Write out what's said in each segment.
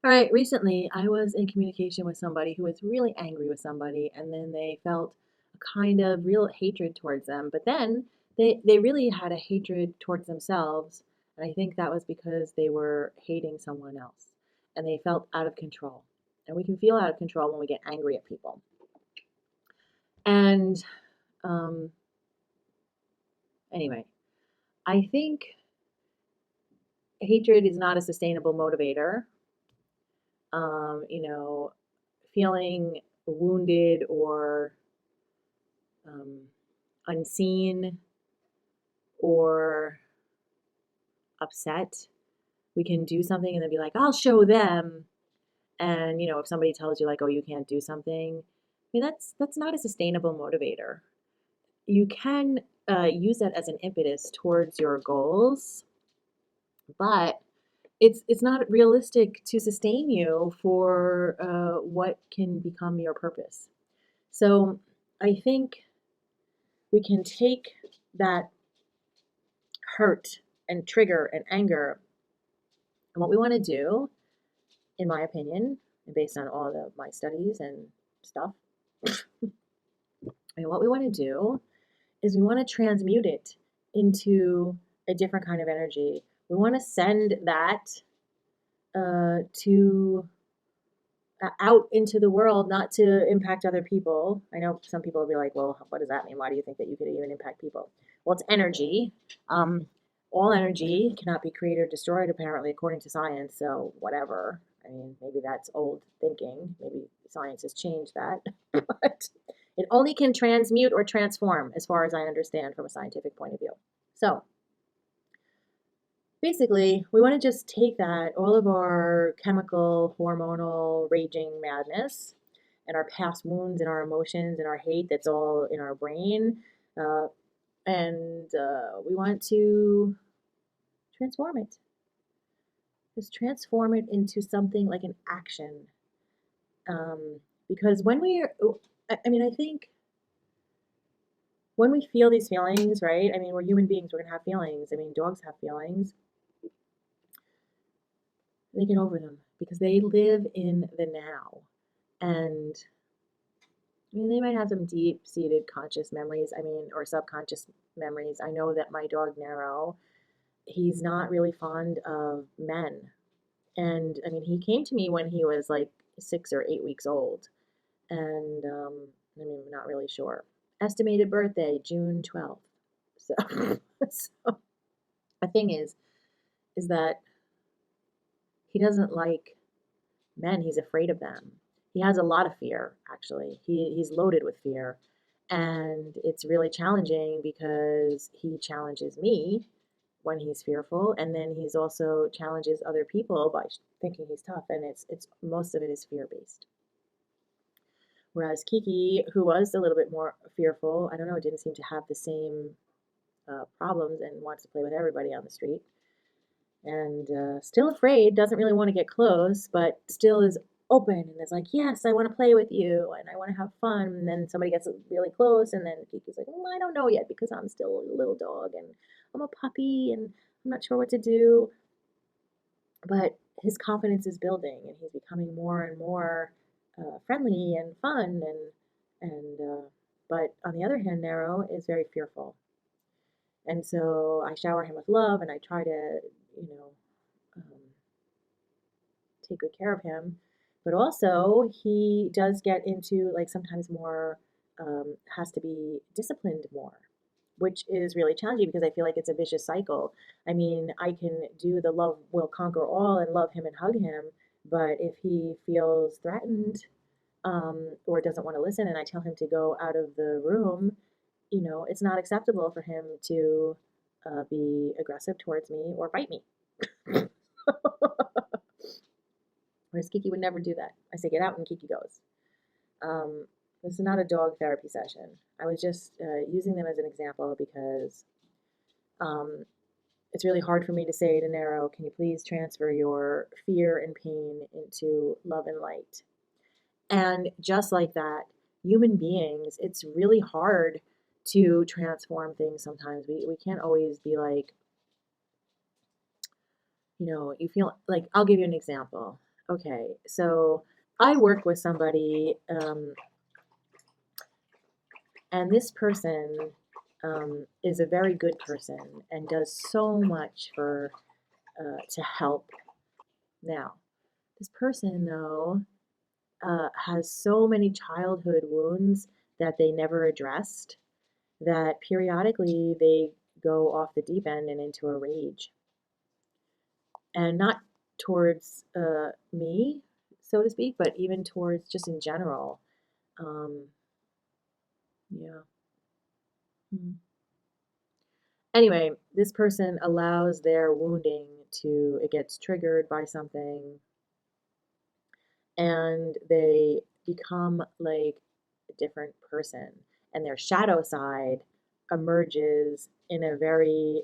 All right, recently I was in communication with somebody who was really angry with somebody, and then they felt a kind of real hatred towards them. But then they really had a hatred towards themselves, and I think that was because they were hating someone else, and they felt out of control. And we can feel out of control when we get angry at people. And um, anyway, I think hatred is not a sustainable motivator. You know, feeling wounded or um, unseen or upset. We can do something and then be like, I'll show them. And if somebody tells you like, oh, you can't do something, I mean that's not a sustainable motivator. You can use that as an impetus towards your goals, but it's not realistic to sustain you for what can become your purpose. So I think we can take that hurt and trigger and anger. And what we want to do, in my opinion, and based on all of my studies and stuff, and what we want to do is we want to transmute it into a different kind of energy. We want to send that to out into the world, not to impact other people. I know some people will be like, well, what does that mean? Why do you think that you could even impact people? Well, it's energy. Um, all energy cannot be created or destroyed, apparently, according to science. So, whatever. I mean, maybe that's old thinking. Maybe science has changed that. But it only can transmute or transform, as far as I understand from a scientific point of view. So, basically, we want to just take that, all of our chemical, hormonal, raging madness, and our past wounds and our emotions and our hate that's all in our brain, uh, and we want to transform it. Just transform it into something like an action. Um, because when we are, I mean, I think when we feel these feelings, right? I mean, we're human beings, we're going to have feelings. I mean, dogs have feelings. They get over them because they live in the now. And I mean, they might have some deep seated conscious memories, I mean, or subconscious memories. I know that my dog, Nero, he's not really fond of men. And I mean, he came to me when he was like 6 or 8 weeks old. And I mean, I'm not really sure. Estimated birthday, June 12th. So, so the thing is that he doesn't like men. He's afraid of them. He has a lot of fear, actually. He's loaded with fear. And it's really challenging because he challenges me when he's fearful, and then he's also challenges other people by thinking he's tough, and it's most of it is fear based. Whereas Kiki, who was a little bit more fearful, I don't know, didn't seem to have the same problems and wants to play with everybody on the street and still afraid, doesn't really want to get close, but still is open and is like, yes, I want to play with you and I want to have fun. And then somebody gets really close, and then Kiki's like, I don't know yet because I'm still a little dog and I'm a puppy and I'm not sure what to do. But his confidence is building and he's becoming more and more friendly and fun and but on the other hand, Nero is very fearful. And so I shower him with love and I try to, you know, um, take good care of him. But also, he does get into like sometimes more, has to be disciplined more, which is really challenging because I feel like it's a vicious cycle. I mean, I can do the love will conquer all and love him and hug him, but if he feels threatened or doesn't want to listen and I tell him to go out of the room, it's not acceptable for him to be aggressive towards me or bite me. Whereas Kiki would never do that. I say, get out, and Kiki goes. Um, this is not a dog therapy session. I was just using them as an example because um, it's really hard for me to say to Nero, can you please transfer your fear and pain into love and light? And just like that, human beings, it's really hard to transform things sometimes. We can't always be like, you feel like, I'll give you an example. Okay, so I work with somebody, and this person is a very good person and does so much for to help. Now, this person though has so many childhood wounds that they never addressed that periodically they go off the deep end and into a rage, and not towards me, so to speak, but even towards just in general. Um, yeah. Hmm. Anyway, this person allows their wounding to, it gets triggered by something, and they become like a different person. And their shadow side emerges in a very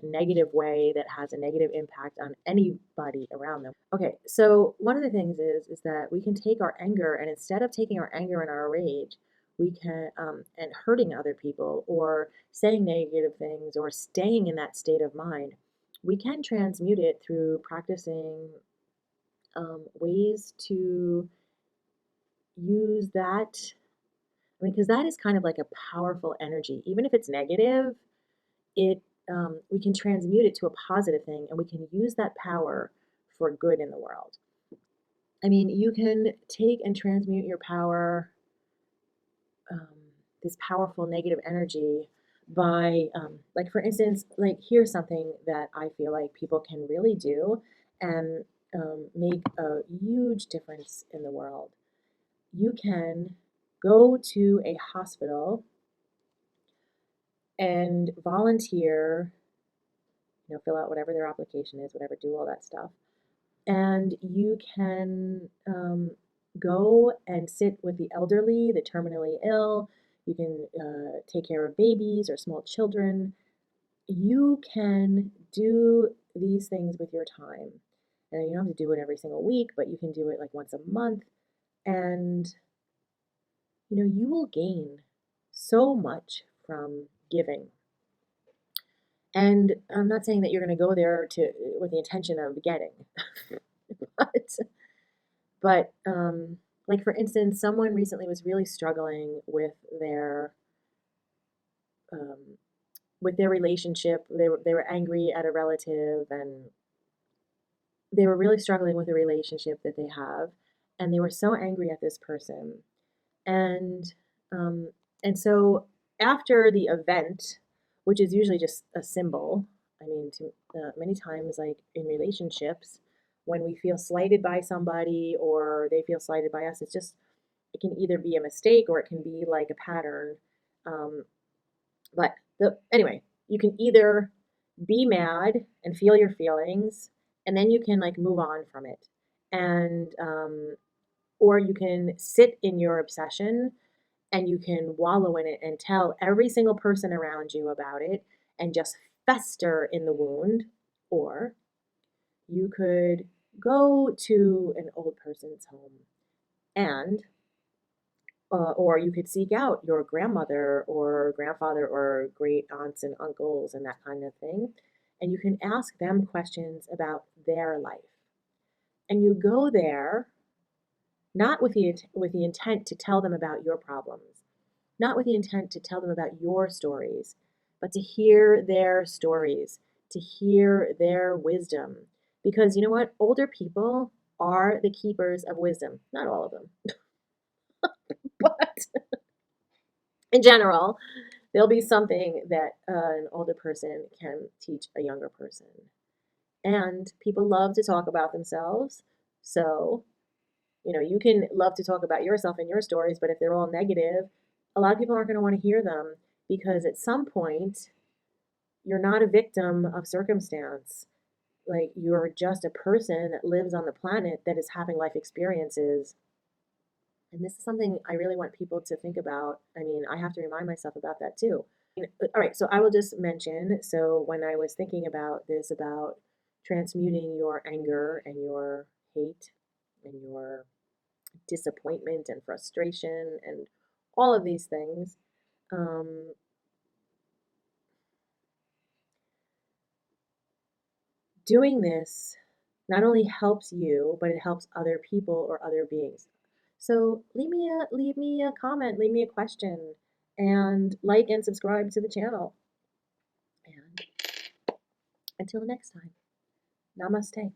negative way that has a negative impact on anybody around them. Okay, so one of the things is that we can take our anger, and instead of taking our anger and our rage, we can and hurting other people or saying negative things or staying in that state of mind, we can transmute it through practicing ways to use that. I mean, because that is kind of like a powerful energy. Even if it's negative, it we can transmute it to a positive thing, and we can use that power for good in the world. I mean, you can take and transmute your power, um, this powerful negative energy, by, like, for instance, like, here's something that I feel like people can really do and make a huge difference in the world. You can go to a hospital and volunteer, fill out whatever their application is, whatever, do all that stuff. And you can go and sit with the elderly, the terminally ill. You can take care of babies or small children. You can do these things with your time. And you don't have to do it every single week, but you can do it like once a month. And you will gain so much from giving. And I'm not saying that you're going to go there to with the intention of getting, but like, for instance, someone recently was really struggling um, with their relationship. They were angry at a relative, and they were really struggling with the relationship that they have, and they were so angry at this person, and um, and so after the event, which is usually just a symbol. I mean, many times, like in relationships, when we feel slighted by somebody or they feel slighted by us, it can either be a mistake or it can be like a pattern. Um, but anyway, you can either be mad and feel your feelings, and then you can like move on from it, and or you can sit in your obsession and you can wallow in it and tell every single person around you about it and just fester in the wound. Or you could go to an old person's home, and or you could seek out your grandmother or grandfather or great aunts and uncles and that kind of thing, and you can ask them questions about their life. And you go there not with the intent to tell them about your problems, not with the intent to tell them about your stories, but to hear their stories, to hear their wisdom. Because you know what? Older people are the keepers of wisdom. Not all of them, but in general, there'll be something that an older person can teach a younger person. And people love to talk about themselves. So, you can love to talk about yourself and your stories, but if they're all negative, a lot of people aren't going to want to hear them, because at some point, you're not a victim of circumstance. Like, you're just a person that lives on the planet that is having life experiences. And this is something I really want people to think about. I mean, I have to remind myself about that too. All right, so I will just mention, so when I was thinking about this, about transmuting your anger and your hate and your disappointment and frustration and all of these things, um, doing this not only helps you, but it helps other people or other beings. So leave me a comment, leave me a question, and like and subscribe to the channel. And until next time, namaste.